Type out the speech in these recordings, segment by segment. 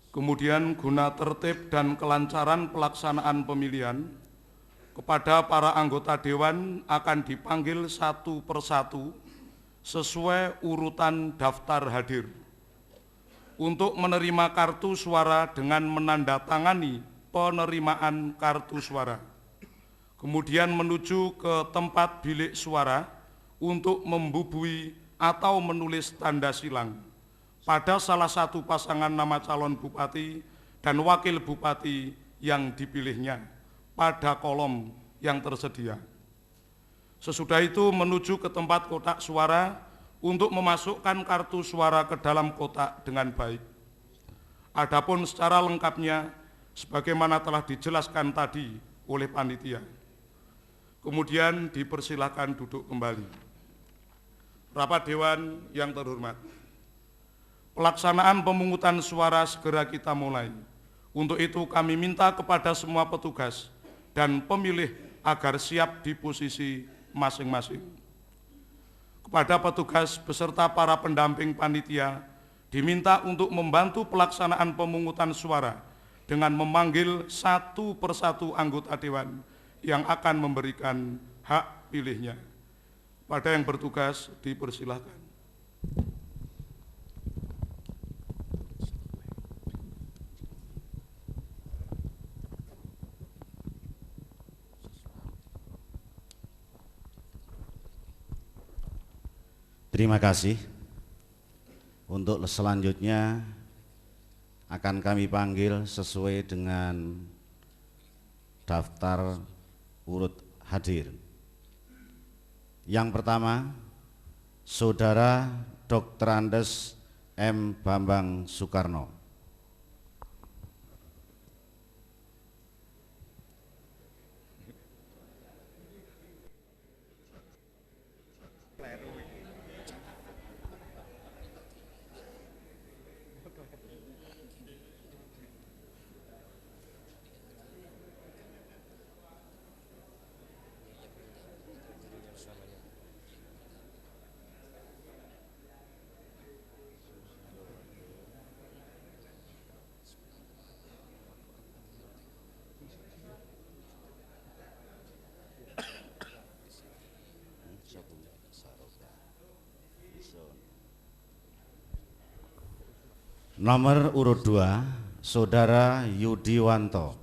Kemudian guna tertib dan kelancaran pelaksanaan pemilihan, kepada para anggota Dewan akan dipanggil satu persatu sesuai urutan daftar hadir. Untuk menerima kartu suara dengan menandatangani penerimaan kartu suara. Kemudian menuju ke tempat bilik suara untuk membubui atau menulis tanda silang pada salah satu pasangan nama calon bupati dan wakil bupati yang dipilihnya pada kolom yang tersedia. Sesudah itu menuju ke tempat kotak suara untuk memasukkan kartu suara ke dalam kotak dengan baik. Adapun secara lengkapnya, sebagaimana telah dijelaskan tadi oleh panitia. Kemudian dipersilakan duduk kembali. Rapat Dewan yang terhormat, pelaksanaan pemungutan suara segera kita mulai. Untuk itu kami minta kepada semua petugas dan pemilih agar siap di posisi masing-masing. Kepada petugas beserta para pendamping panitia diminta untuk membantu pelaksanaan pemungutan suara dengan memanggil satu persatu anggota Dewan yang akan memberikan hak pilihnya. Pada yang bertugas dipersilahkan. Terima kasih. Untuk selanjutnya akan kami panggil sesuai dengan daftar urut hadir. Yang pertama, Saudara Dr. Andes M. Bambang Soekarno. Nomor urut 2, Saudara Yudiwanto.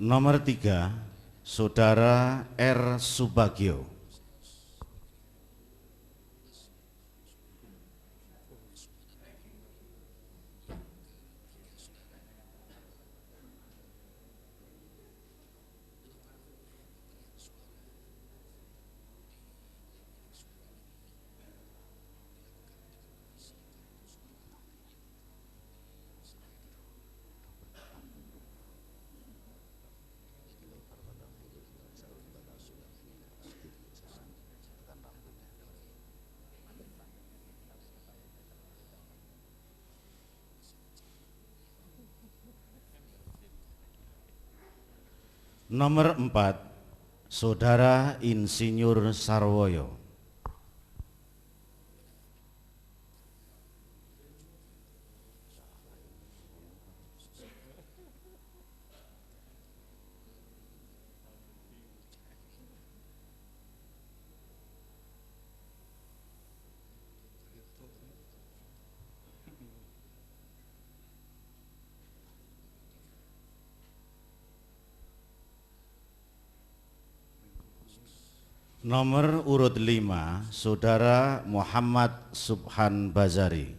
Nomor 3, Saudara R. Subagio. Nomor 4, Saudara Insinyur Sarwoyo. Nomor urut 5, Saudara Muhammad Subhan Bazari.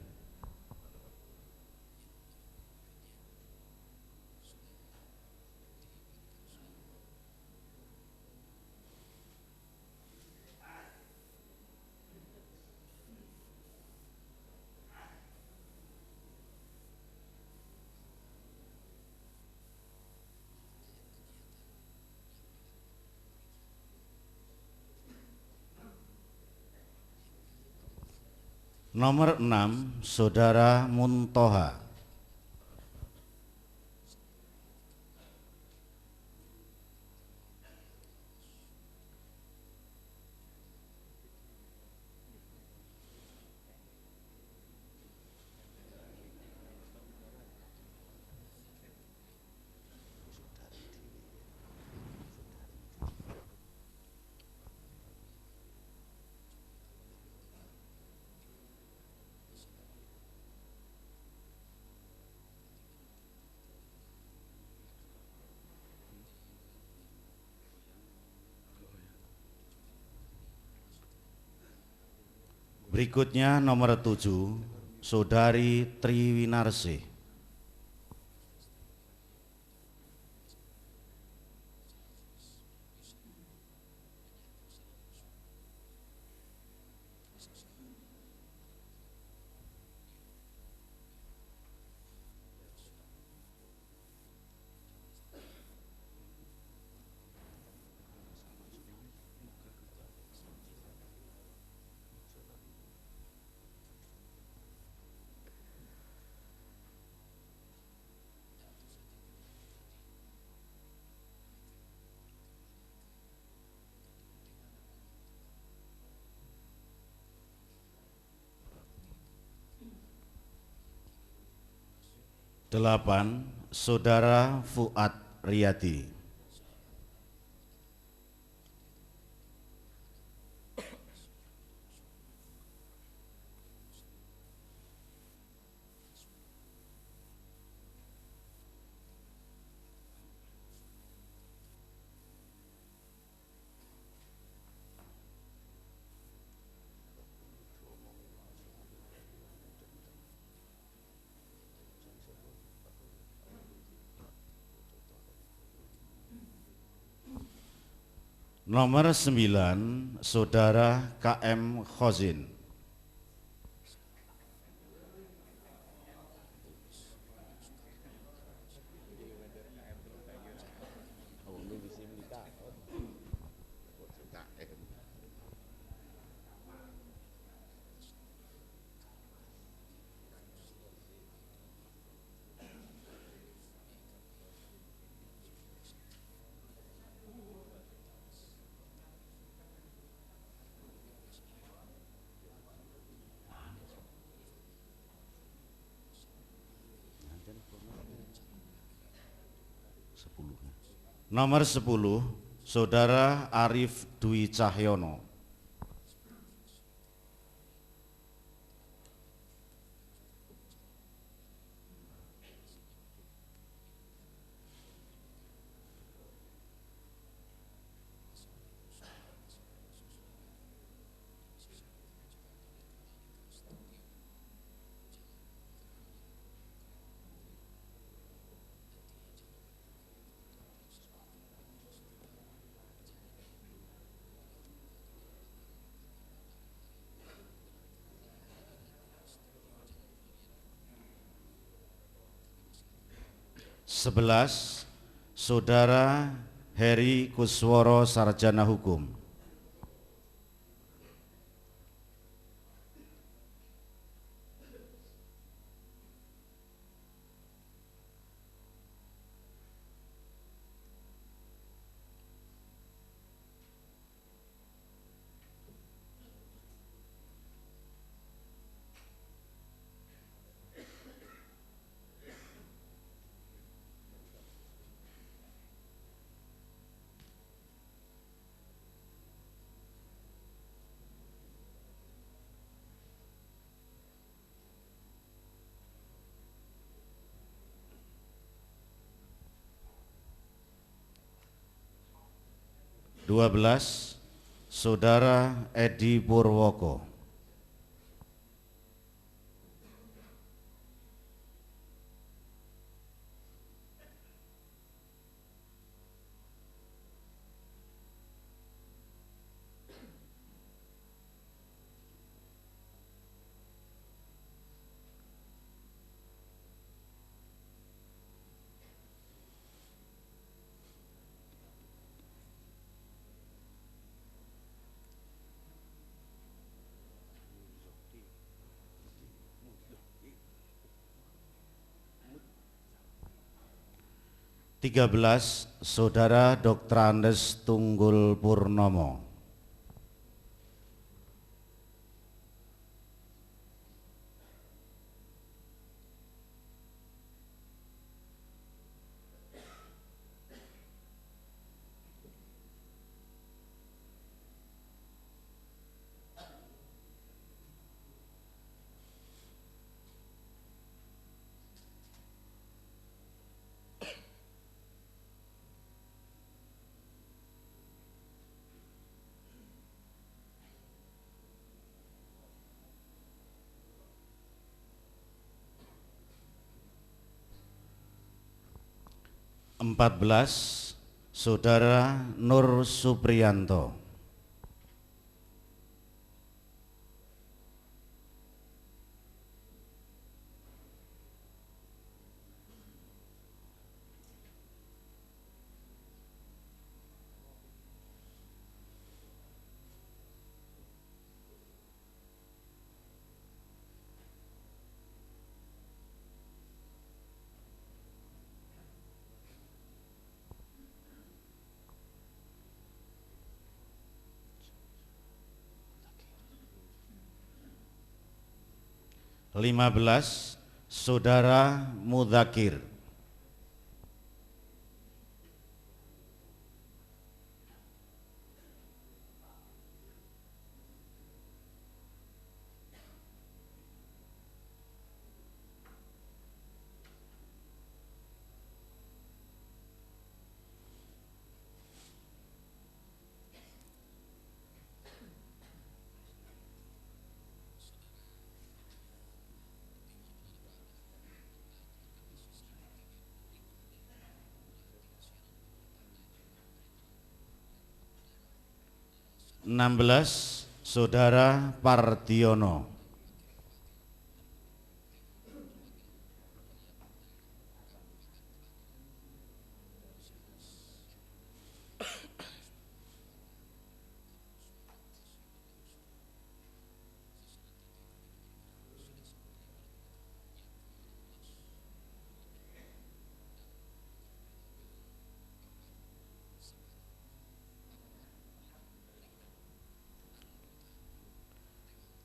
Nomor 6, Saudara Muntoha. Berikutnya nomor 7, Saudari Triwinarsih. Delapan, Saudara Fuad Riyadi. Nomor 9, Saudara KM Khozin. Nomor 10, Saudara Arif Dwi Cahyono. Sebelas, Saudara Heri Kusworo Sarjana Hukum. Dua belas, Saudara Edi Purwoko. 13. Saudara Dr. Andes Tunggul Purnomo. 14. Saudara Nur Supriyanto. 15. Saudara Mudakir. 16. Saudara Pardiono.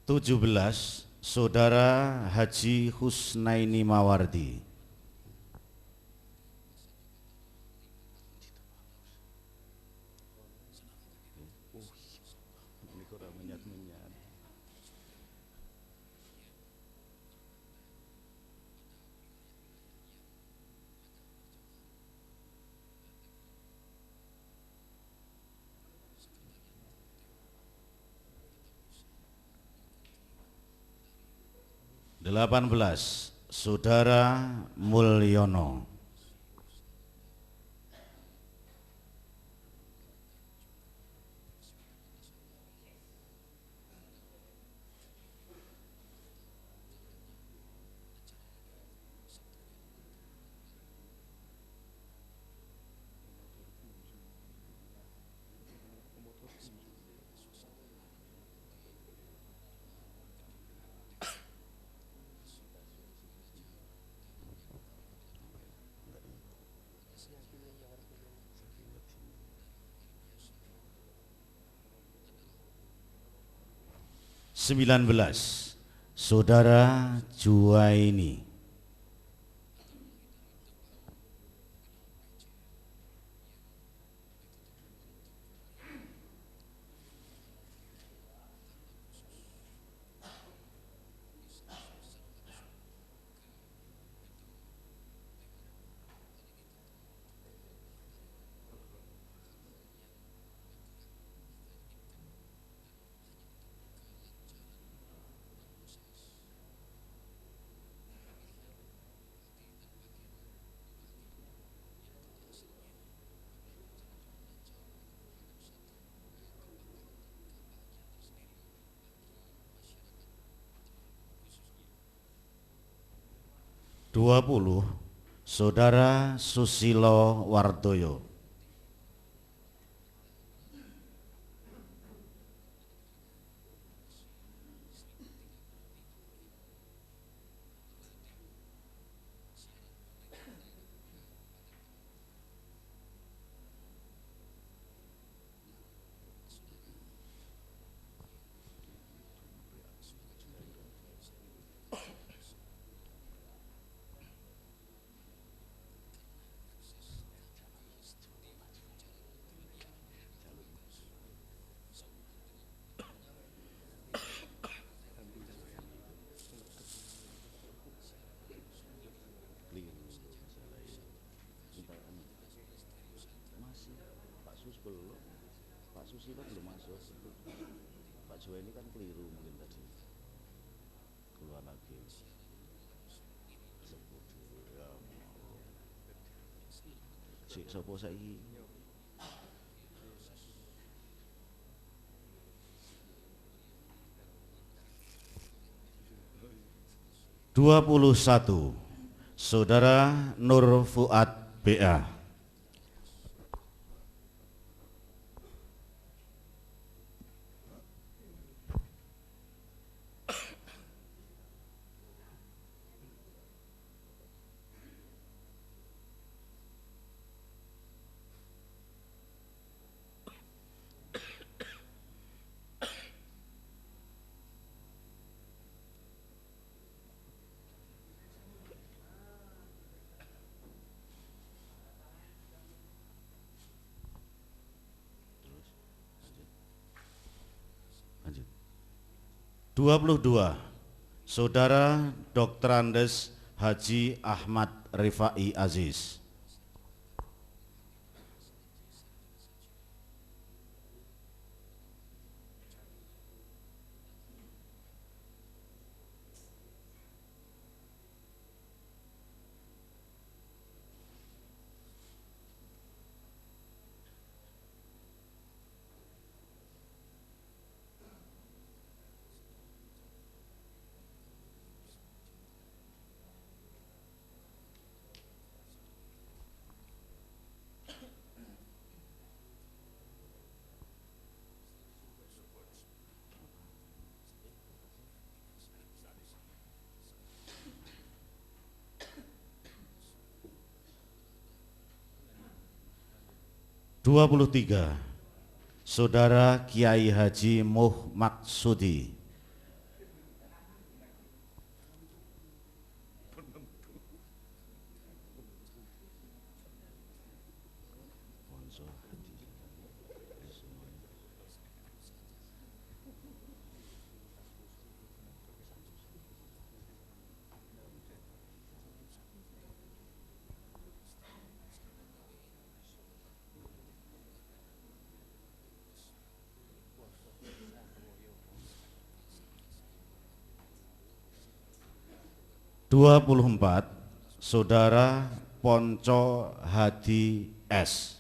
17. Saudara Haji Husnaini Mawardi. 18. Saudara Mulyono. 19. Saudara Juwaini. 20. Saudara Susilo Wardoyo. Susilo belum masuk. Pak Joe ini kan keliru mungkin tadi. Keluar lagi. Si sopo saiki? Dua puluh satu, Saudara Nur Fuad BA. Lanjut. 22, Saudara Dr. Andes Haji Ahmad Rifai Aziz. Dua puluh tiga, Saudara Kiai Haji Muh Maksudi. Dua puluh empat, Saudara Ponco Hadi S.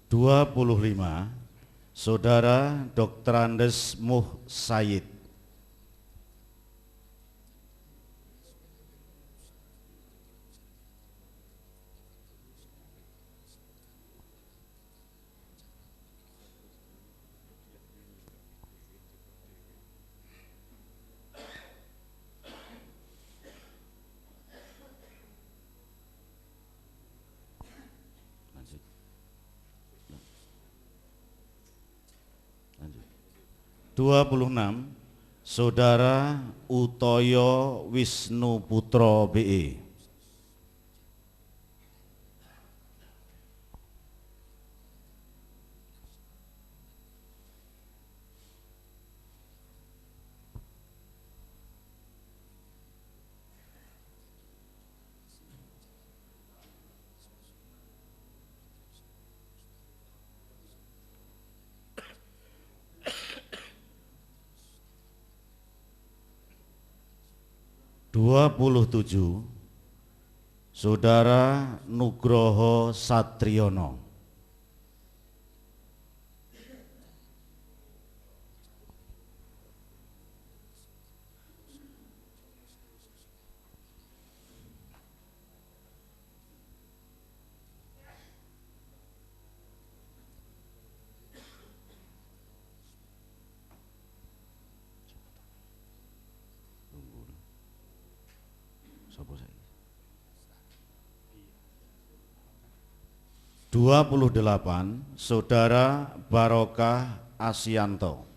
Dua puluh lima, Saudara Dr. Andes Muh Said. Lanjut. 26, Saudara Utoyo Wisnu Putro BE. Dua puluh tujuh, Saudara Nugroho Satriono. Sopo saiki? 28 Saudara Barokah Asyanto.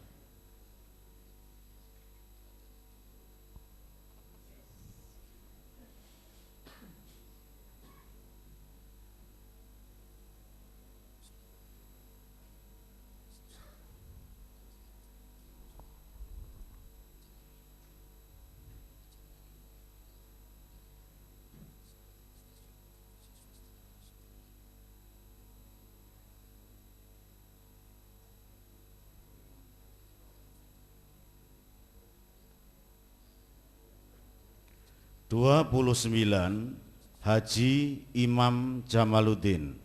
Dua puluh 29 Haji Imam Jamaluddin.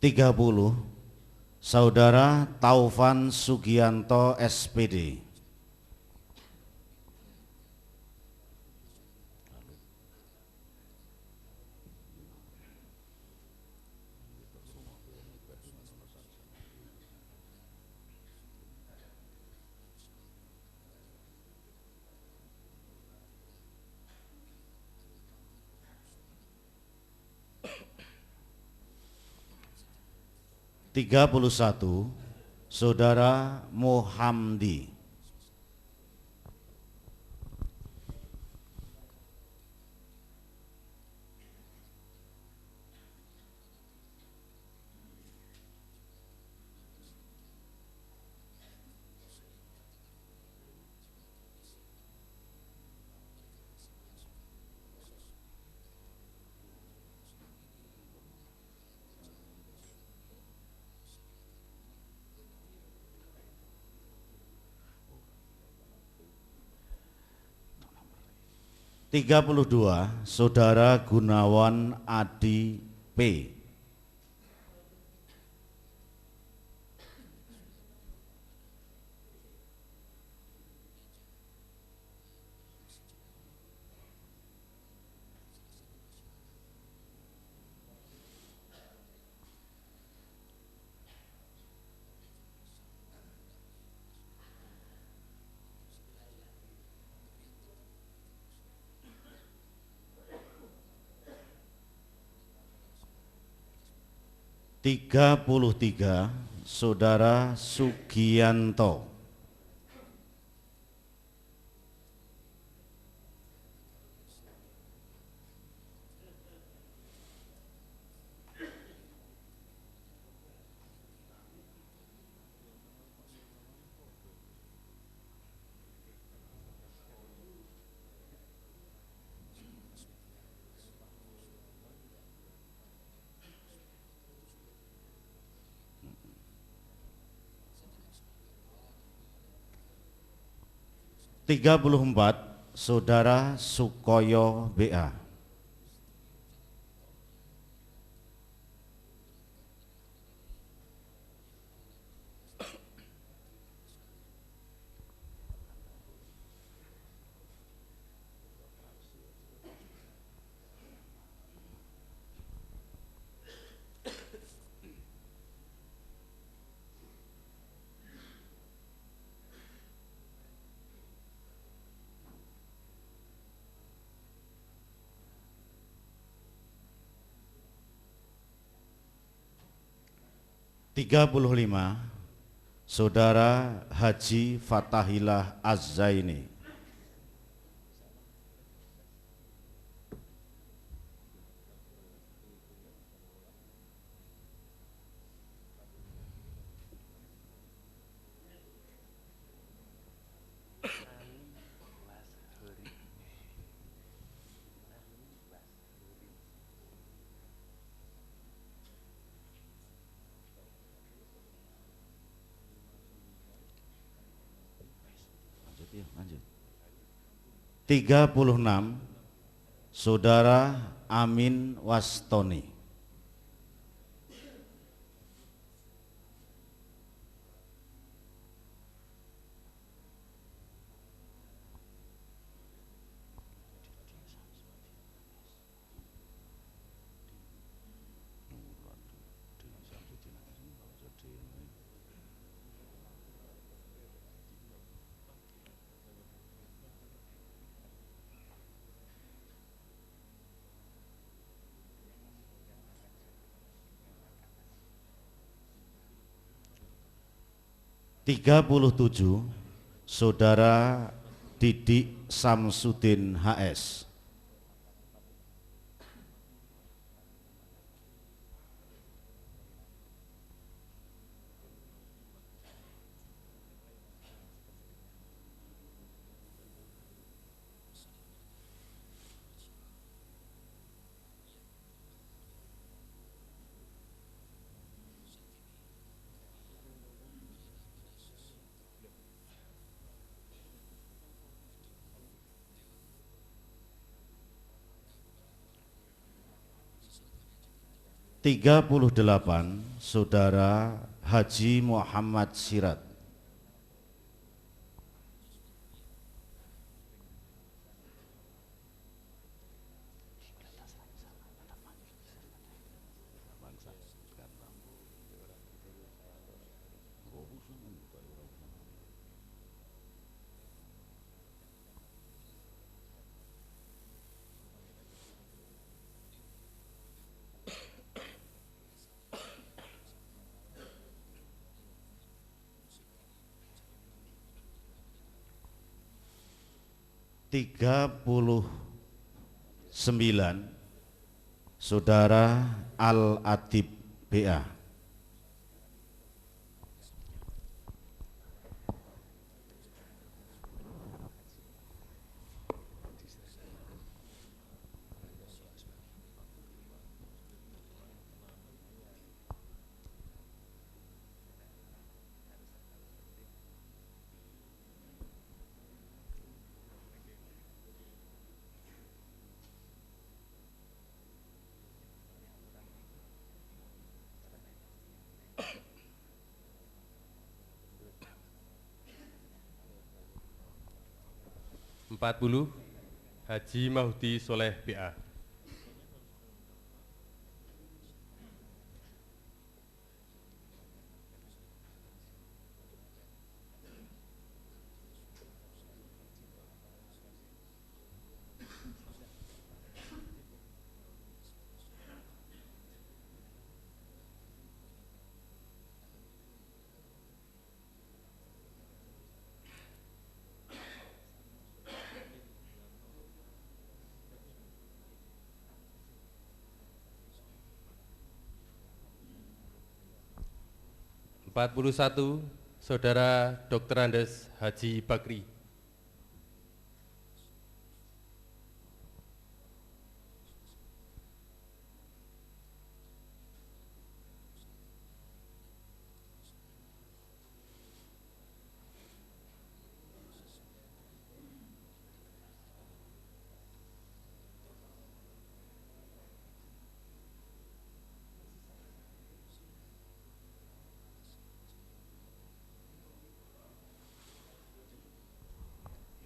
Tiga puluh Saudara Taufan Sugianto SPD. Tiga puluh 31 Saudara Muhamdi. Tiga puluh 32 Saudara Gunawan Adi P. Tiga puluh 33 Saudara Sugianto. Tiga puluh 34 Saudara Sukoyo BA. Tiga puluh 35 Saudara Haji Fatahillah Az-Zaini. 36, Saudara Amin Wastoni. Tiga puluh tujuh, Saudara Didik Samsudin HS. Tiga puluh delapan, Saudara Haji Muhammad Sirat. Tiga puluh sembilan, Saudara Al-Adib BA. Empat puluh, Haji Mahdi Soleh BA. 41, Saudara Dr. Andes Haji Bakri.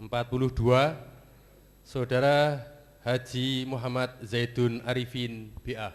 42, Saudara Haji Muhammad Zaidun Arifin BA.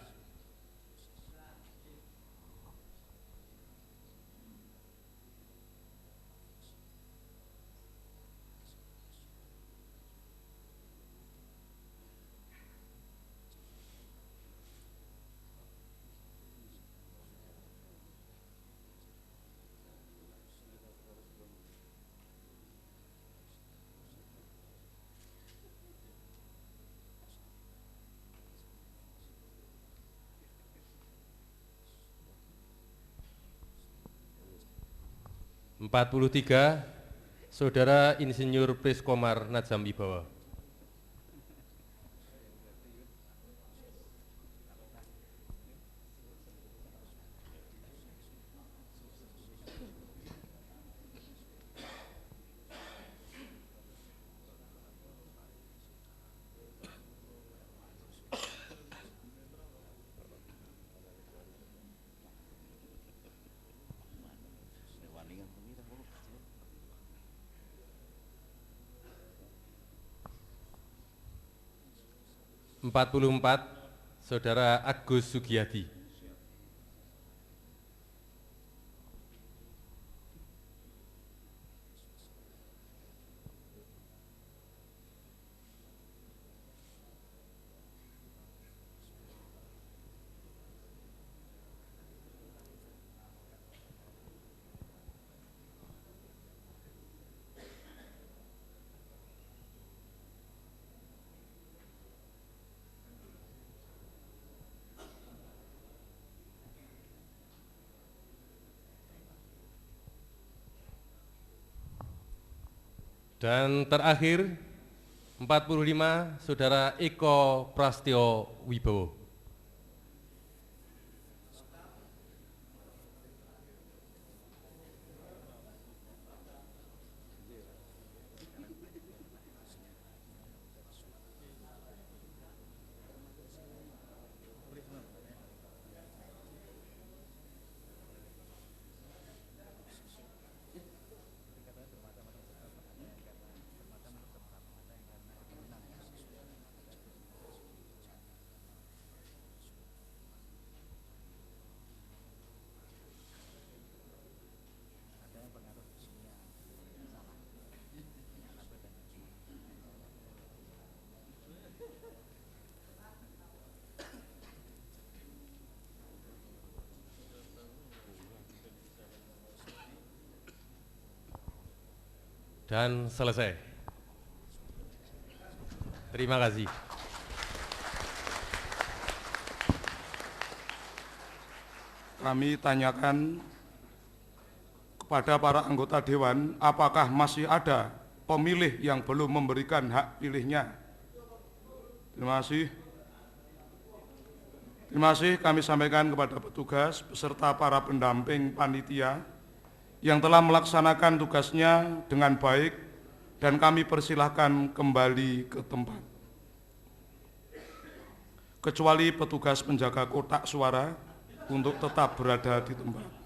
43, Saudara Insinyur Priskomar Najam Wibawa. 44, Saudara Agus Sugiyadi. Dan terakhir 45, Saudara Eko Prastyo Wibowo. Dan selesai. Terima kasih. Kami tanyakan kepada para anggota Dewan, apakah masih ada pemilih yang belum memberikan hak pilihnya? Terima kasih. Terima kasih kami sampaikan kepada petugas beserta para pendamping panitia yang telah melaksanakan tugasnya dengan baik, dan kami persilahkan kembali ke tempat. Kecuali petugas penjaga kotak suara untuk tetap berada di tempat.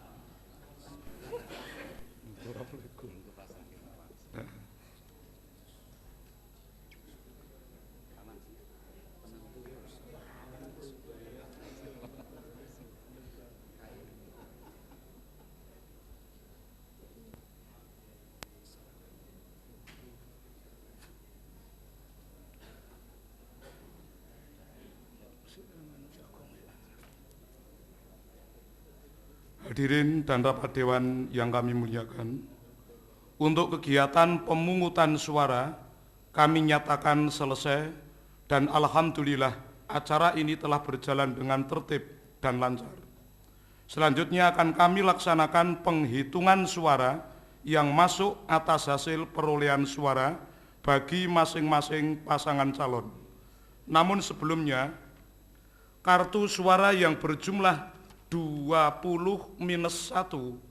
Hadirin dan rapat Dewan yang kami muliakan, untuk kegiatan pemungutan suara kami nyatakan selesai, dan alhamdulillah acara ini telah berjalan dengan tertib dan lancar. Selanjutnya akan kami laksanakan penghitungan suara yang masuk atas hasil perolehan suara bagi masing-masing pasangan calon. Namun sebelumnya, kartu suara yang berjumlah 20-1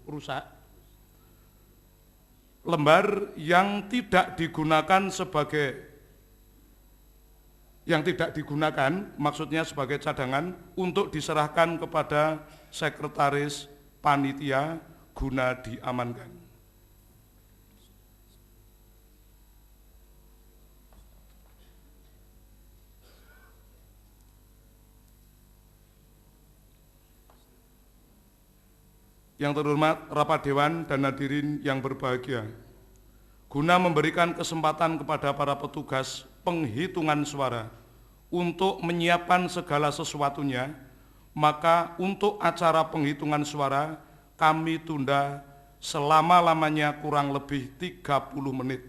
rusak. Lembar yang tidak digunakan maksudnya sebagai cadangan untuk diserahkan kepada sekretaris panitia guna diamankan. Yang terhormat rapat Dewan dan hadirin yang berbahagia, guna memberikan kesempatan kepada para petugas penghitungan suara untuk menyiapkan segala sesuatunya, maka untuk acara penghitungan suara kami tunda selama-lamanya kurang lebih 30 menit.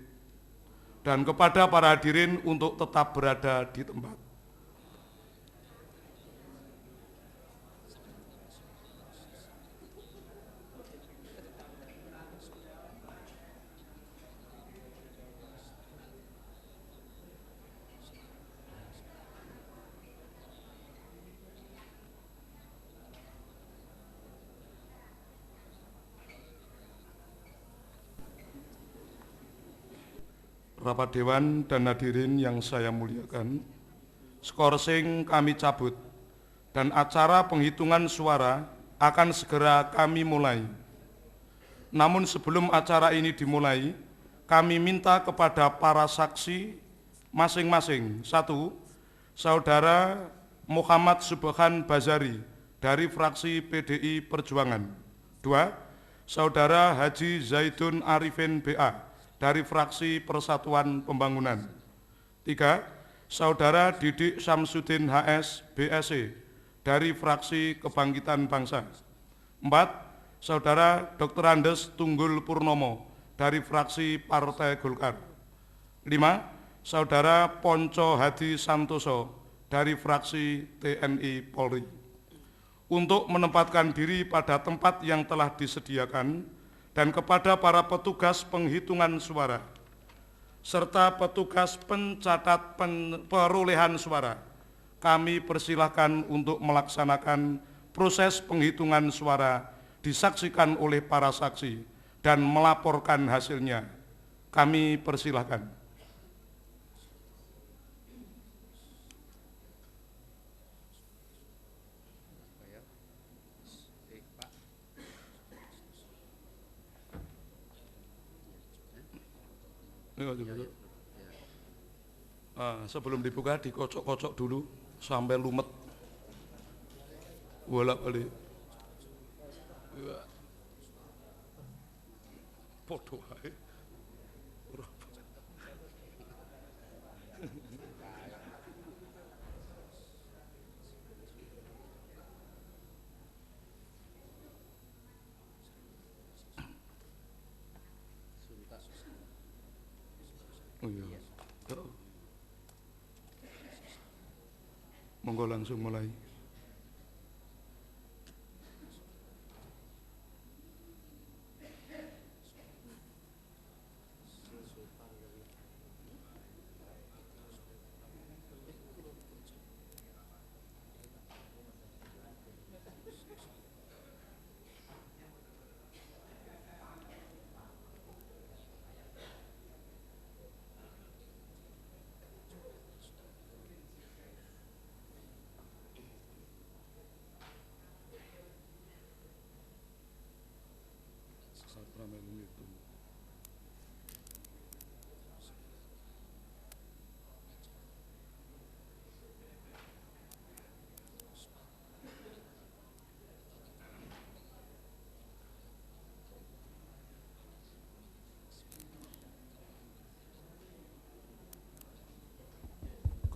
Dan kepada para hadirin untuk tetap berada di tempat. Rapat Dewan dan hadirin yang saya muliakan, skorsing kami cabut dan acara penghitungan suara akan segera kami mulai. Namun sebelum acara ini dimulai, kami minta kepada para saksi masing-masing, 1, Saudara Muhammad Subhan Bazari dari fraksi PDI Perjuangan. 2. Saudara Haji Zaidun Arifin BA dari fraksi Persatuan Pembangunan. 3. Saudara Didik Samsudin HS BSE dari fraksi Kebangkitan Bangsa. 4. Saudara Dr. Andes Tunggul Purnomo dari fraksi Partai Golkar. 5. Saudara Ponco Hadi Santoso dari fraksi TNI Polri. Untuk menempatkan diri pada tempat yang telah disediakan dan kepada para petugas penghitungan suara serta petugas pencatat perolehan suara, kami persilahkan untuk melaksanakan proses penghitungan suara disaksikan oleh para saksi dan melaporkan hasilnya. Kami persilahkan. Sebelum dibuka dikocok-kocok dulu sampai lumet. Bolak-balik. Podo wae. Oh iya. Monggo langsung mulai.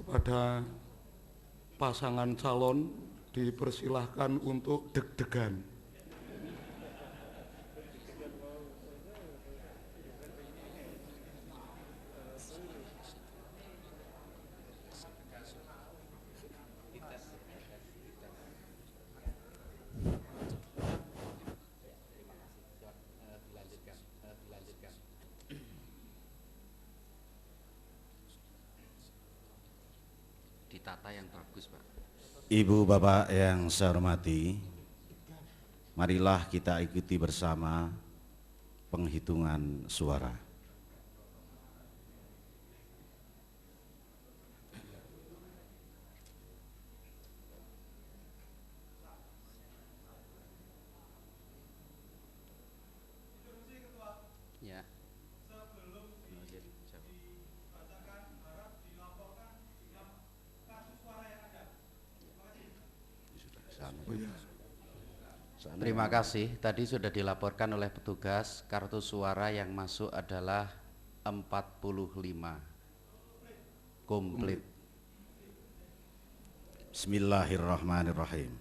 Kepada pasangan calon dipersilahkan untuk deg-degan. Ditata yang bagus, Pak. Ibu bapak yang saya hormati, marilah kita ikuti bersama penghitungan suara. Ya. Terima kasih. Tadi sudah dilaporkan oleh petugas kartu suara yang masuk adalah 45 komplit. Bismillahirrahmanirrahim.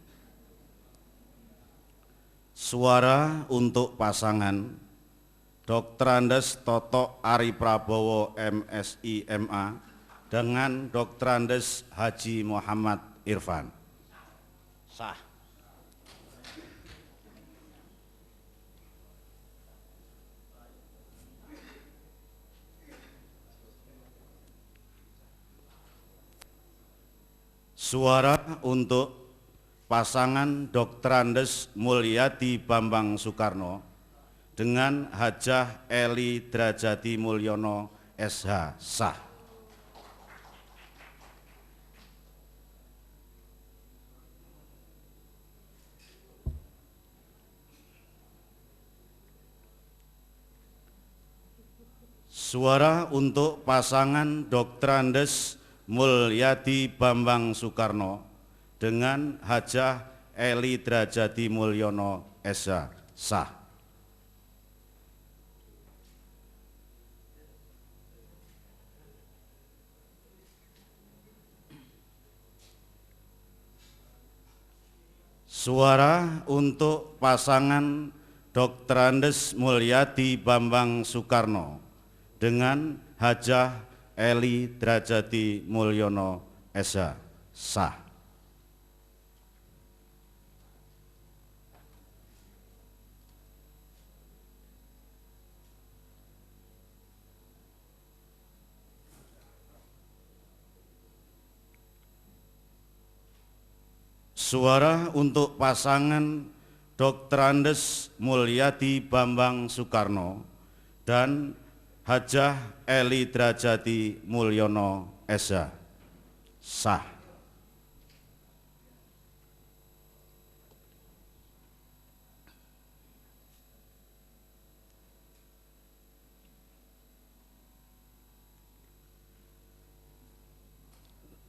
Suara untuk pasangan Dr. Andes Toto Ari Prabowo MSI MA dengan Dr. Andes Haji Muhammad Irfan. Sah. Suara untuk pasangan Dr. Andes Mulyadi Bambang Soekarno dengan Hajah Eli Drajati Mulyono SH sah. Suara untuk pasangan Dr. Andes Mulyadi Bambang Soekarno dengan Hajah Eli Drajati Mulyono SH sah. Suara untuk pasangan Dr. Andes Mulyadi Bambang Soekarno dengan Hajah Eli Drajati Mulyono SH sah. Suara untuk pasangan Dr. Andes Mulyadi Bambang Soekarno dan Hajah Eli Drajati Mulyono SH sah.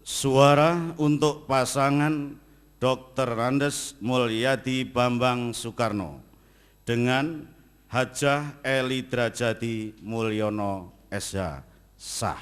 Suara untuk pasangan Dr. Andes Mulyadi Bambang Soekarno dengan Hajah Eli Drajati Mulyono SH sah.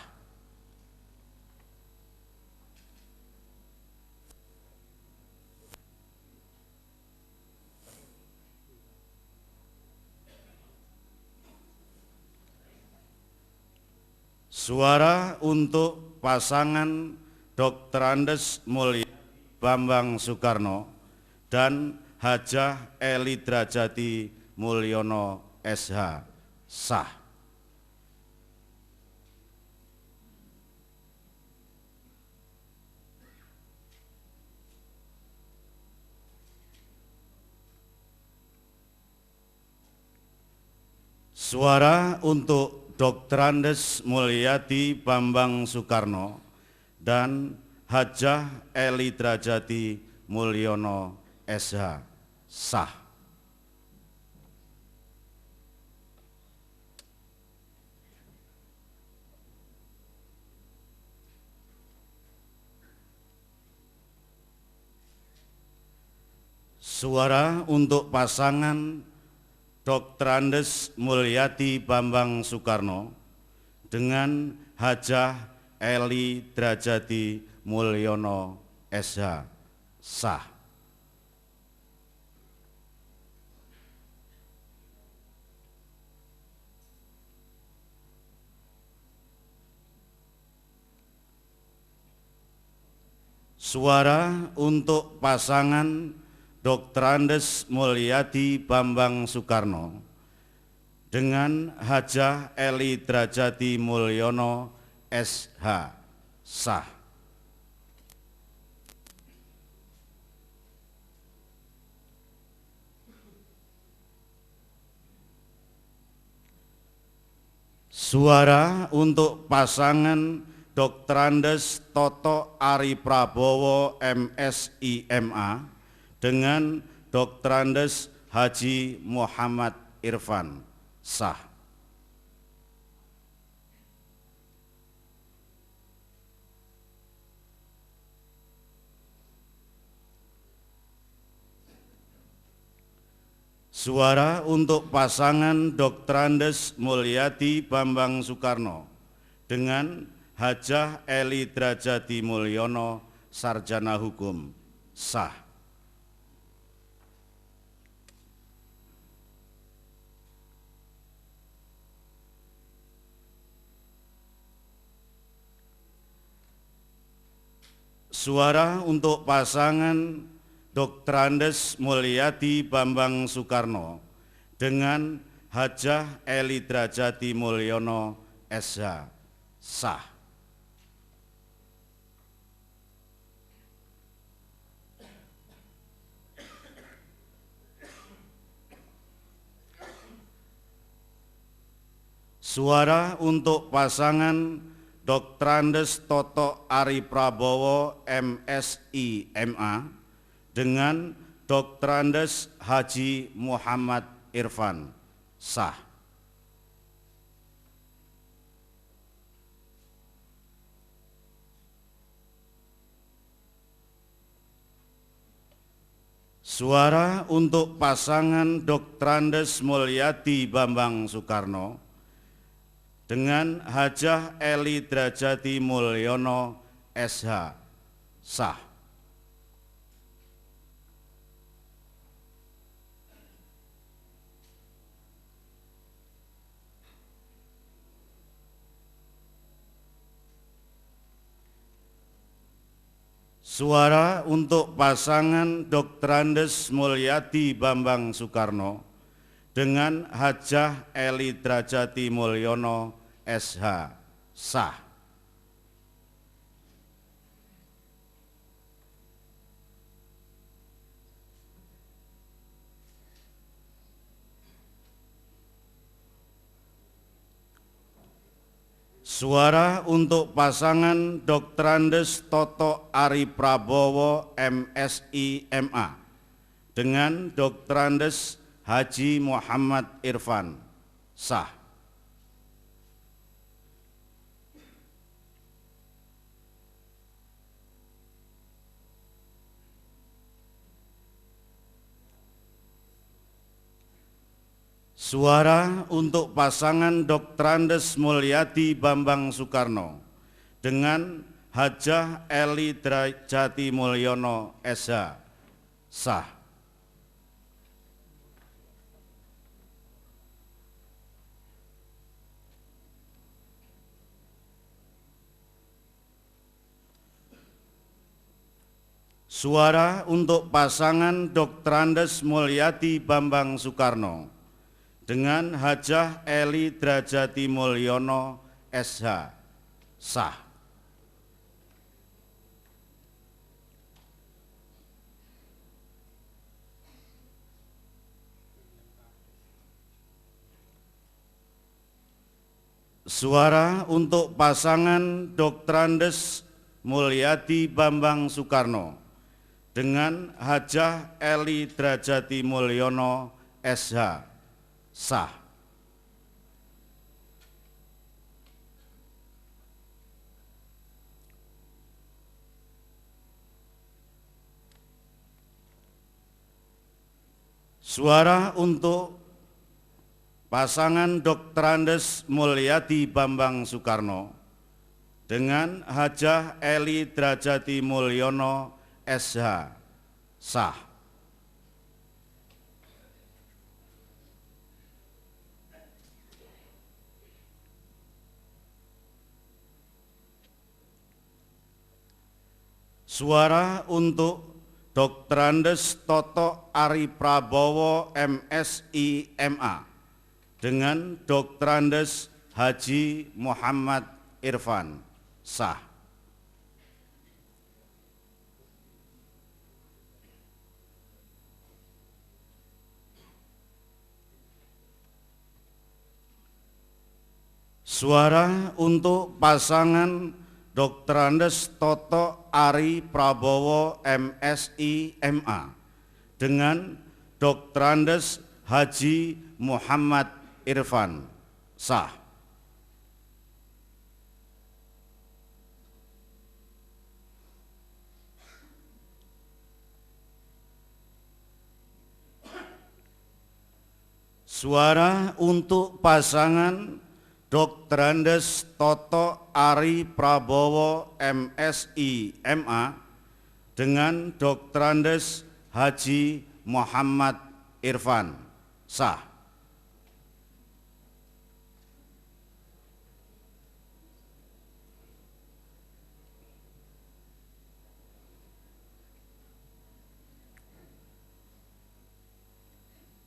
Suara untuk pasangan Dr. Andes Mulyadi Bambang Soekarno dan Hajah Eli Drajati Mulyono SH sah. Suara untuk Dr. Andes Mulyadi Bambang Soekarno dan Hajah Eli Drajati Mulyono SH sah. Suara untuk pasangan Dr. Andes Mulyadi Bambang Soekarno dengan Hajah Eli Drajati Mulyono SH sah. Suara untuk pasangan Dr. Andes Mulyadi Bambang Soekarno dengan Hajah Eli Drajati Mulyono SH sah. Suara untuk pasangan Dr. Andes Toto Ari Prabowo MSI MA dengan Dr. Andes Haji Muhammad Irfan sah. Suara untuk pasangan Dr. Andes Mulyadi Bambang Soekarno dengan Hajah Eli Drajati Mulyono Sarjana Hukum sah. Suara untuk pasangan Dr. Andes Mulyadi Bambang Soekarno dengan Hajah Eli Drajati Mulyono SH sah. Suara untuk pasangan Dr. Andes Toto Ari Prabowo MSI MA dengan Dr. Andes Haji Muhammad Irfan sah. Suara untuk pasangan Doktrandes Mulyadi Bambang Soekarno dengan Hajah Eli Drajati Mulyono SH sah. Suara untuk pasangan Doktrandes Mulyadi Bambang Soekarno dengan Hajah Eli Drajati Mulyono SH sah. Suara untuk pasangan Doktrandes Toto Ari Prabowo MSI MA dengan Doktrandes Haji Muhammad Irfan sah. Suara untuk pasangan Doktrandes Mulyadi Bambang Soekarno dengan Hajah Eli Drajati Mulyono SH sah. Suara untuk pasangan Doktrandes Mulyadi Bambang Soekarno dengan Hajah Eli Drajati Mulyono SH sah. Suara untuk pasangan Doktrandes Mulyadi Bambang Soekarno dengan Hajah Eli Drajati Mulyono SH sah. Suara untuk pasangan Doktrandes Mulyadi Bambang Soekarno dengan Hajah Eli Drajati Mulyono SH sah. Suara untuk Doktrandes Toto Ari Prabowo MSI MA dengan Doktrandes Haji Muhammad Irfan sah. Suara untuk pasangan Doktrandes Toto Ari Prabowo MSI MA dengan Doktrandes Haji Muhammad Irfan sah. Suara untuk pasangan Doktrandes Toto Ari Prabowo MSI MA dengan Doktrandes Haji Muhammad Irfan sah.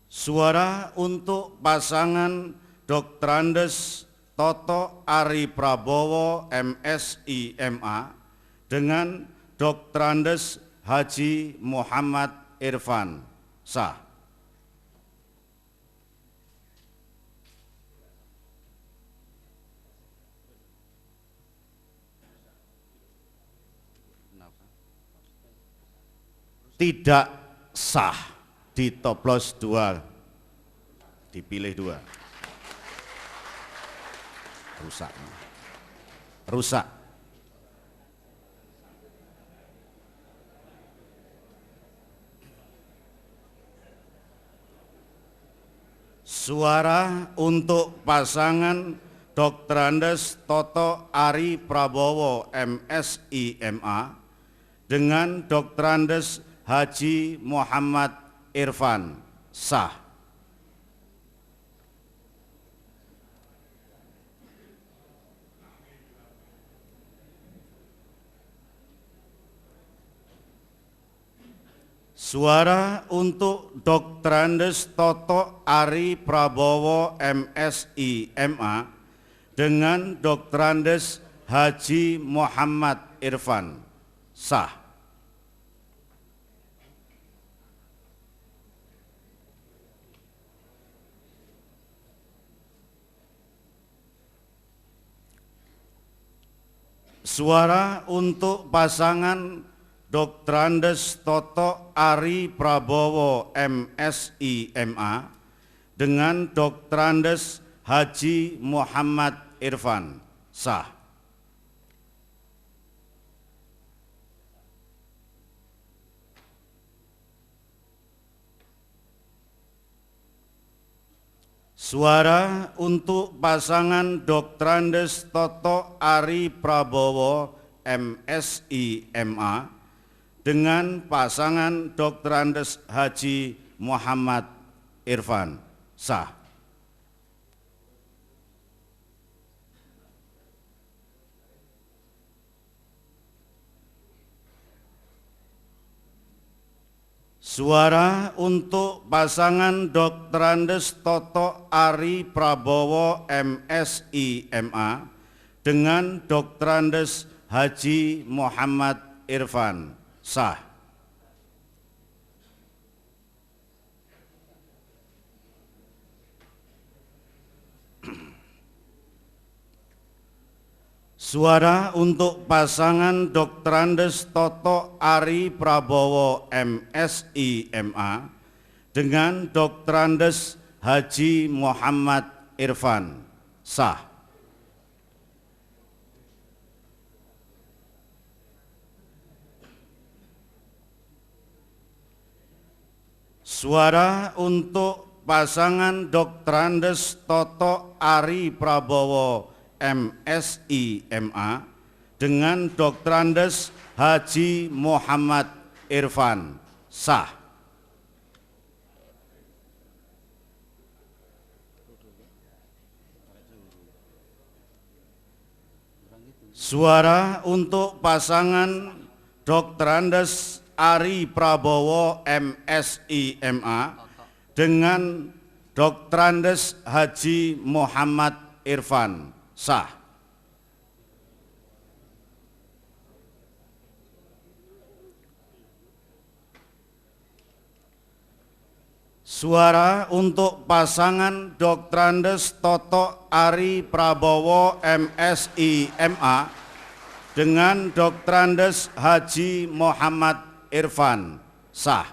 Suara untuk pasangan Doktrandes Toto Ari Prabowo MSI MA dengan Doktrandes Haji Muhammad Irfan sah. Tidak sah, ditoplos 2, dipilih 2. Rusak. Suara untuk pasangan Dr. Andes Toto Ari Prabowo MSI MA dengan Dr. Andes Haji Muhammad Irfan sah. Suara untuk Dr. Andes Toto Ari Prabowo MSI MA dengan Dr. Andes Haji Muhammad Irfan sah. Suara untuk pasangan Dr. Andes Toto Ari Prabowo MSI MA dengan Dr. Andes Haji Muhammad Irfan sah. Suara untuk pasangan Dr. Andes Toto Ari Prabowo MSI MA dengan pasangan Dr. Andes Haji Muhammad Irfan sah. Suara untuk pasangan Dr. Andes Toto Ari Prabowo MSI MA dengan Dr. Andes Haji Muhammad Irfan sah. Suara untuk pasangan Dr. Andes Toto Ari Prabowo MSI MA dengan Dr. Andes Haji Muhammad Irfan sah. Suara untuk pasangan Dr. Andes Toto Ari Prabowo MSI MA dengan Dr. Andes Haji Muhammad Irfan sah. Suara untuk pasangan Dr. Andes Ari Prabowo MSI MA dengan Dr. Andes Haji Muhammad Irfan sah. Suara untuk pasangan Dr. Andes Toto Ari Prabowo MSI MA dengan Dr. Andes Haji Muhammad Irfan sah.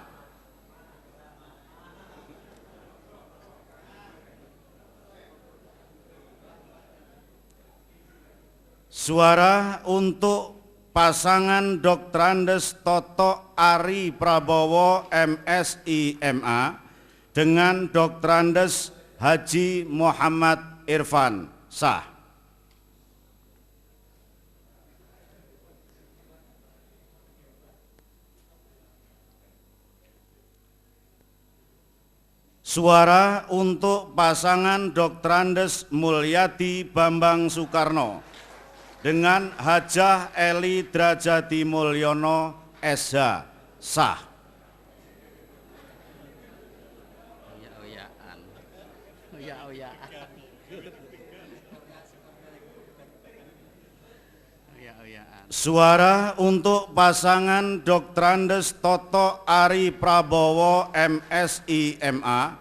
Suara untuk pasangan Dr. Andes Toto Ari Prabowo MSI MA dengan Dr. Andes Haji Muhammad Irfan sah. Suara untuk pasangan Dr. Andes Mulyadi Bambang Soekarno dengan Hajah Eli Drajati Mulyono SH sah. Suara untuk pasangan Dr. Andes Toto Ari Prabowo MSI MA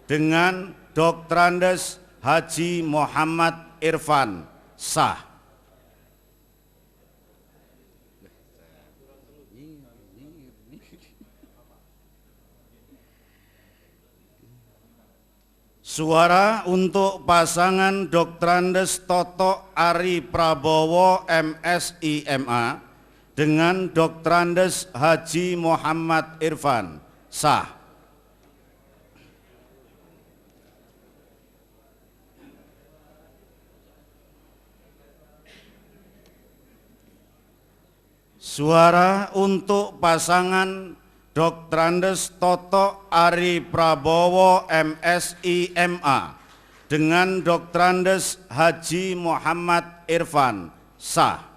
dengan Dr. Andes Haji Muhammad Irfan sah. Suara untuk pasangan Dr. Andes Toto Ari Prabowo MSI MA dengan Dr. Andes Haji Muhammad Irfan sah. Suara untuk pasangan Dr. Andes Toto Ari Prabowo MSI MA dengan Dr. Andes Haji Muhammad Irfan sah.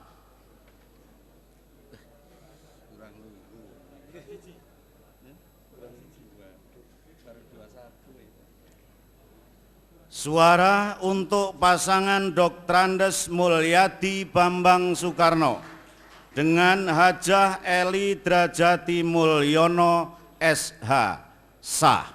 Suara untuk pasangan Dr. Andes Mulyadi Bambang Soekarno dengan Hajah Eli Drajati Mulyono SH sah.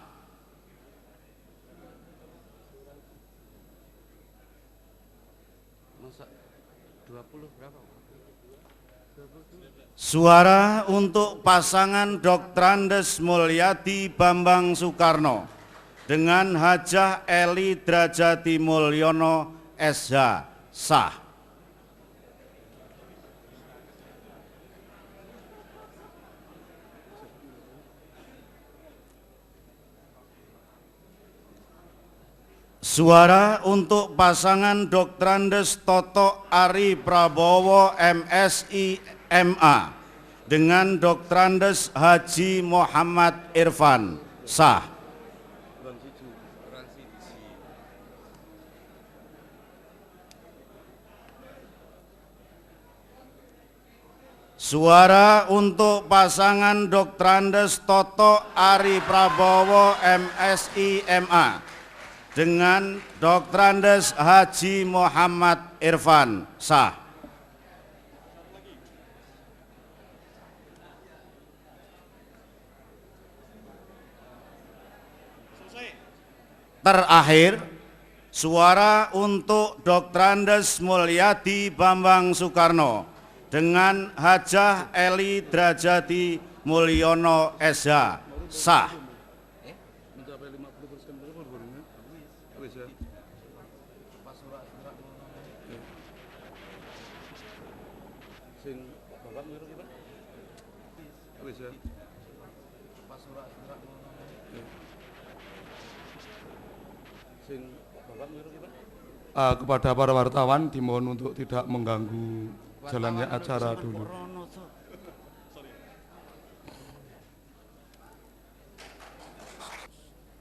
Suara untuk pasangan Dr. Andes Mulyadi Bambang Soekarno dengan Hajah Eli Drajati Mulyono SH sah. Suara untuk pasangan Dr. Andes Toto Ari Prabowo MSI MA dengan Dr. Andes Haji Muhammad Irfan sah. Suara untuk pasangan Dr. Andes Toto Ari Prabowo MSI MA dengan Dr. Andes Haji Muhammad Irfan sah. Terakhir, suara untuk Dr. Andes Mulyadi Bambang Soekarno dengan Hajah Eli Drajati Mulyono SH sah. Kepada para wartawan dimohon untuk tidak mengganggu jalannya acara dulu.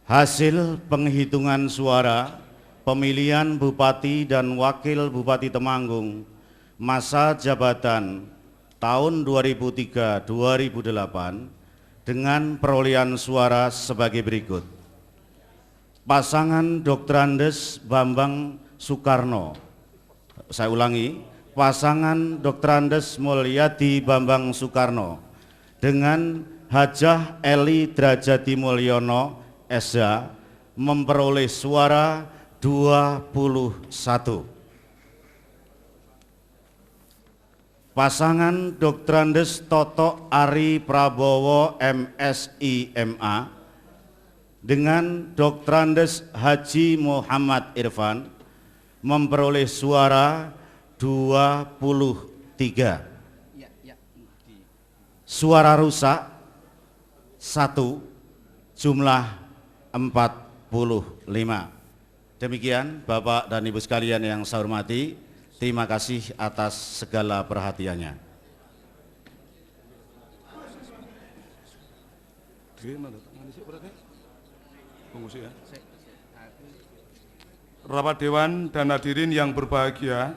Hasil penghitungan suara pemilihan Bupati dan Wakil Bupati Temanggung masa jabatan tahun 2003-2008 dengan perolehan suara sebagai berikut. Pasangan Dr. Andes Bambang Soekarno, saya ulangi, pasangan Dr. Andes Mulyadi Bambang Soekarno dengan Hajah Eli Drajati Mulyono SH memperoleh suara 21. Pasangan Dr. Andes Toto Ari Prabowo MSI MA dengan Dr. Andes Haji Muhammad Irfan memperoleh suara 23. Suara rusak 1, jumlah 45. Demikian Bapak dan Ibu sekalian yang saya hormati, terima kasih atas segala perhatiannya. Rapat Dewan dan hadirin yang berbahagia,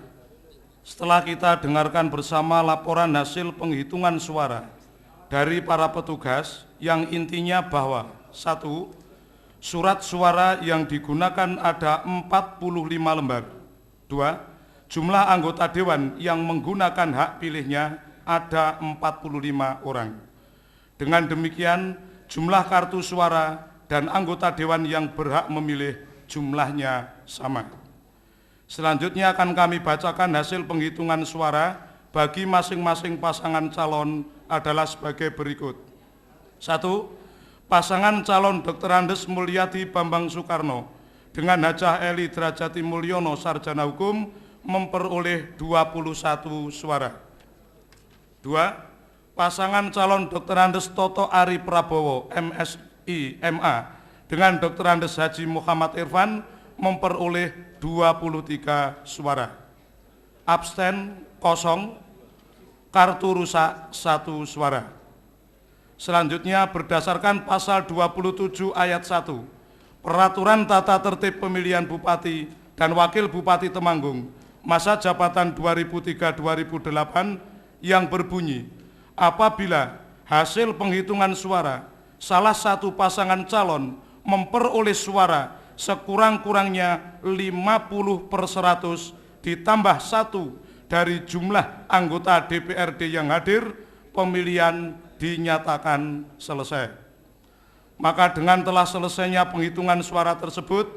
setelah kita dengarkan bersama laporan hasil penghitungan suara dari para petugas yang intinya bahwa 1. Surat suara yang digunakan ada 45 lembar. 2. Jumlah anggota Dewan yang menggunakan hak pilihnya ada 45 orang. Dengan demikian, jumlah kartu suara dan anggota Dewan yang berhak memilih jumlahnya sama. Selanjutnya akan kami bacakan hasil penghitungan suara bagi masing-masing pasangan calon adalah sebagai berikut. 1. Pasangan calon Dr. Andes Mulyadi Bambang Soekarno dengan Hajah Eli Drajati Mulyono Sarjana Hukum memperoleh 21 suara. 2. Pasangan calon Dr. Andes Toto Ari Prabowo MSI MA dengan Dr. Andes Haji Muhammad Irfan memperoleh 23 suara. Abstain 0, kartu rusak 1 suara. Selanjutnya berdasarkan pasal 27 ayat 1 Peraturan Tata Tertib Pemilihan Bupati dan Wakil Bupati Temanggung masa jabatan 2003-2008 yang berbunyi, apabila hasil penghitungan suara salah satu pasangan calon memperoleh suara sekurang-kurangnya 50% ditambah 1 dari jumlah anggota DPRD yang hadir, pemilihan dinyatakan selesai. Maka dengan telah selesainya penghitungan suara tersebut,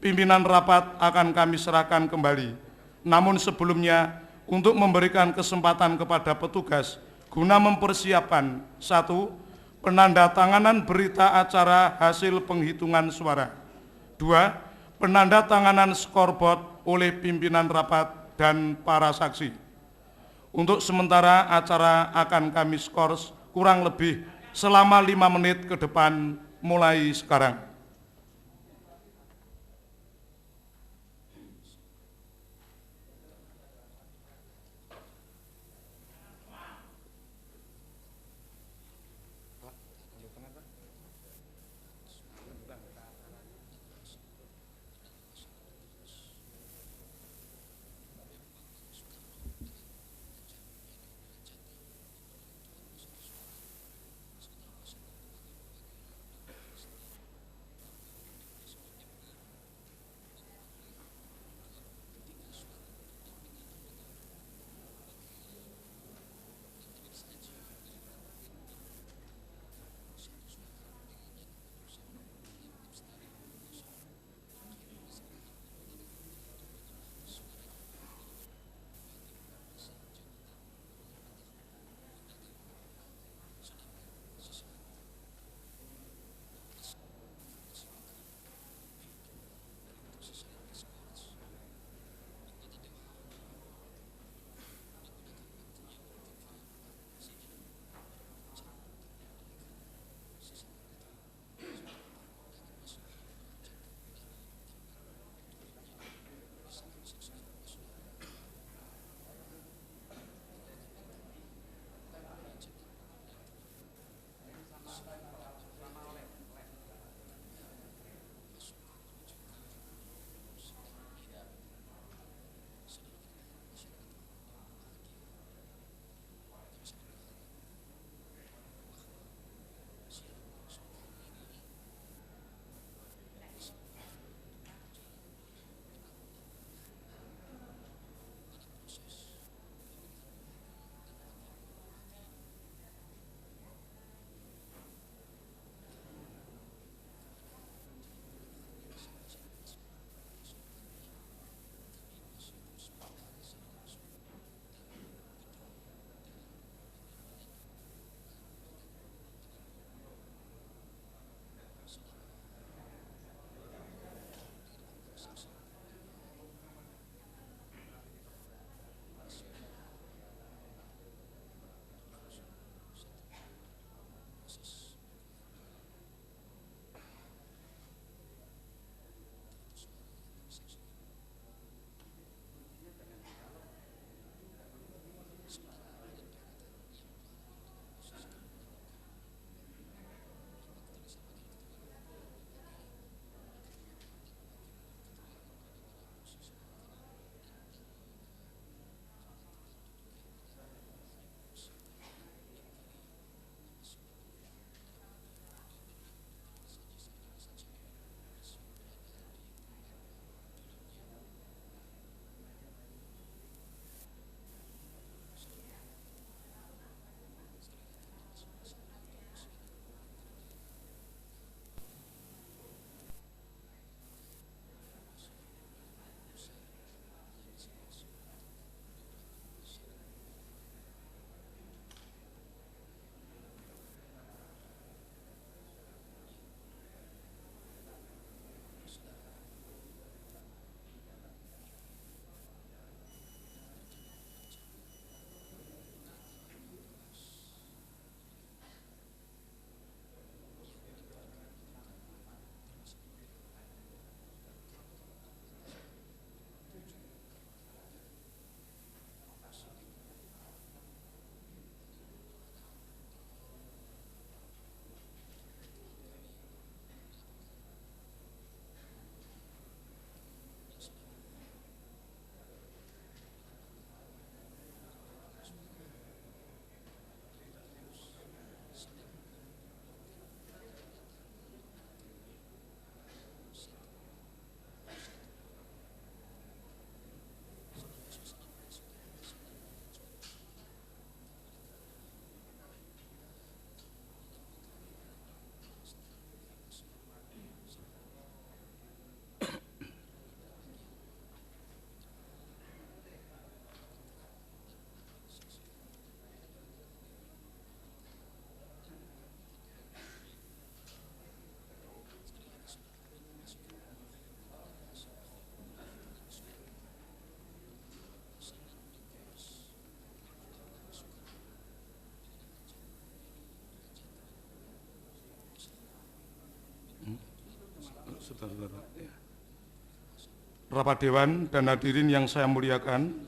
pimpinan rapat akan kami serahkan kembali. Namun sebelumnya, untuk memberikan kesempatan kepada petugas guna mempersiapkan 1. Penandatanganan berita acara hasil penghitungan suara. 2. Penandatanganan scoreboard oleh pimpinan rapat dan para saksi. Untuk sementara acara akan kami skors kurang lebih selama 5 menit ke depan mulai sekarang. Saudara-saudara. Rapat Dewan dan hadirin yang saya muliakan,